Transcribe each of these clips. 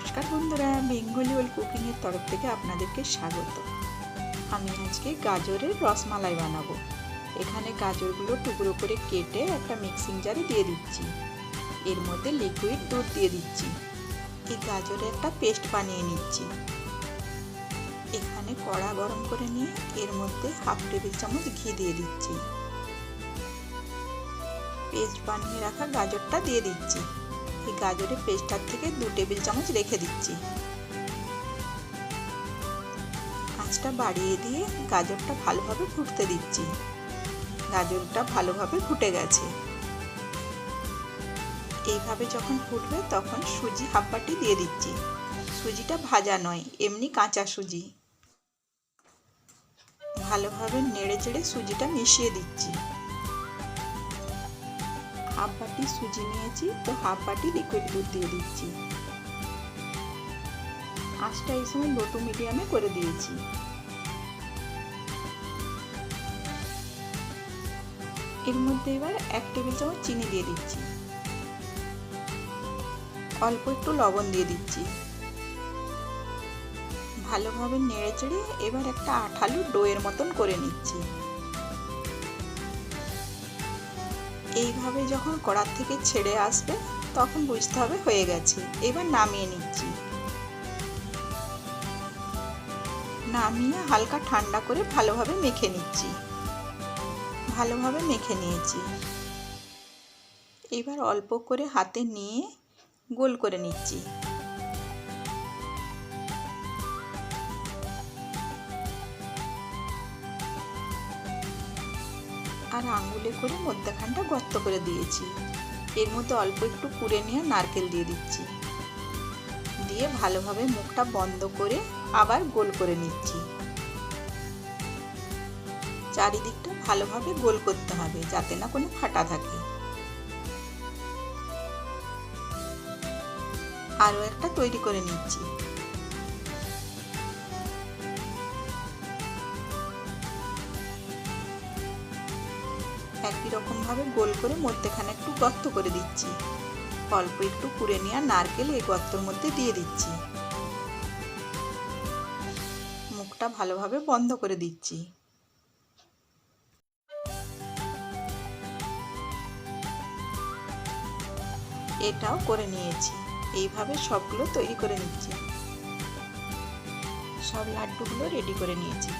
নমস্কার বন্ধুরা, Bengali well কুকিংয়ের তরফ থেকে আপনাদেরকে স্বাগত। আমি আজকে গাজরের রসমালাই বানাবো। এখানে গাজরগুলো টুকরো করে কেটে একটা মিক্সিং জারে দিয়ে দিচ্ছি। এর মধ্যে লিকুইড দুধ দিয়ে দিচ্ছি। এই গাজরের একটা পেস্ট বানিয়ে নিচ্ছি। এখানে কড়া গরম করে নিয়ে এর মধ্যে হাফ টেবিল চামচ ঘি দিয়ে দিচ্ছি। পেস্ট বানিয়ে রাখা গাজরটা দিয়ে দিচ্ছি। এই গাজরের পেস্টটার থেকে 2 টেবিল চামচ রেখে দিচ্ছি। আঁচটা বাড়িয়ে দিয়ে গাজরটা ভালোভাবে ফুটতে দিচ্ছি। গাজরটা ভালোভাবে ফুটে গেছে। এইভাবে যখন ফুটবে তখন সুজি হাফ বাটি দিয়ে দিচ্ছি। সুজিটা ভাজা নয়, এমনি কাঁচা সুজি। ভালোভাবে নেড়ে চেড়ে সুজিটা মিশিয়ে দিচ্ছি। হাফ বাটি সুজি নিয়েছি, তো হাফ বাটি লিকুইড দুধ দিয়ে দিচ্ছি। আঁচটা এই সময় লো টু মিডিয়ামে করে দিয়েছি। এর মধ্যে এবার 1 টেবিল চামচ চিনি দিয়ে দিচ্ছি। অল্প একটু লবণ দিয়ে দিচ্ছি। ভালোভাবে নেড়ে চেড়ে এবার একটা আঠালো ডোয়ের মতন করে নিচ্ছি। এইভাবে যখন কড়ার থেকে ছেড়ে আসবে তখন বুঝতে হবে হয়ে গেছে। এবার নামিয়ে নিচ্ছি। নামিয়ে হালকা ঠান্ডা করে ভালোভাবে মেখে নিচ্ছি। ভালোভাবে মেখে নিয়েছি। এবার অল্প করে হাতে নিয়ে গোল করে নিচ্ছি। আর আঙুলে করে মধ্যখানটা গর্ত করে দিয়েছি। এর মধ্যে অল্প একটু কুড়ে নিয়ে নারকেল দিয়ে দিচ্ছি। দিয়ে ভালোভাবে মুখটা বন্ধ করে আবার গোল করে নিচ্ছি। চারিদিকটা ভালোভাবে গোল করতে হবে যাতে না কোনো ফাটা থাকে। আরও একটা তৈরি করে নিচ্ছি। একই রকম ভাবে গোল করে মধ্যখানে একটু গর্ত করে দিচ্ছি। অল্প একটু কুড়ে নেওয়া নারকেল এই গর্তের মধ্যে দিয়ে দিচ্ছি। মুখটা ভালোভাবে বন্ধ করে দিচ্ছি। এটাও করে নিয়েছি। এইভাবে সবগুলো তৈরি করে নিচ্ছি। সব লাড্ডুগুলো রেডি করে নিয়েছি।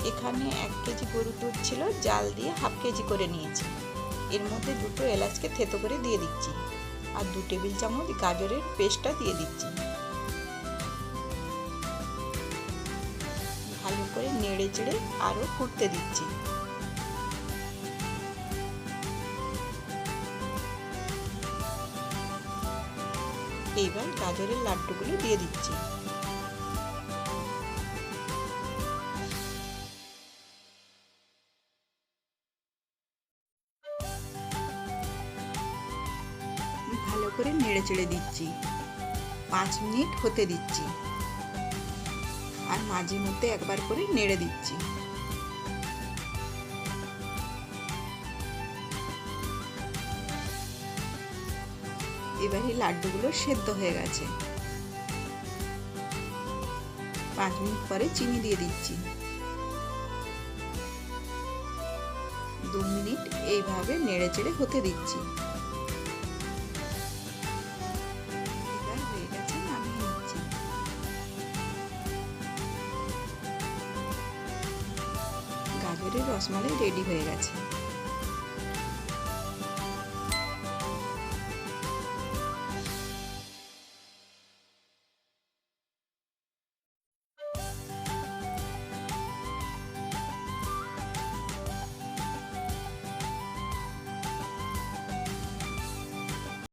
এখানে 1 কেজি গরুর দুধ ছিল, জাল দিয়ে হাফ কেজি করে নিয়েছি। এর মধ্যে 2টো এলাচকে থেতো করে দিয়ে দিচ্ছি। আর 2 টেবিল চামচ গাজরের পেস্টটা দিয়ে দিচ্ছি। ভালো করে নেড়ে চেড়ে আরও ফুটতে দিচ্ছি। এইবার গাজরের লাড্ডুগুলো দিয়ে দিচ্ছি। ভালো করে নেড়ে চেড়ে দিচ্ছি। 5 মিনিট হতে দিচ্ছি। আর মাঝে মধ্যে একবার করে নেড়ে দিচ্ছি। এবার এই লাড্ডুগুলো সেদ্ধ হয়ে গেছে। 5 মিনিট পরে চিনি দিয়ে দিচ্ছি। 2 মিনিট এইভাবে নেড়ে চেড়ে হতে দিচ্ছি। এবার হয়ে গেছে, নামিয়ে নিচ্ছি। গাজরের রসমালাই রেডি হয়ে গেছে।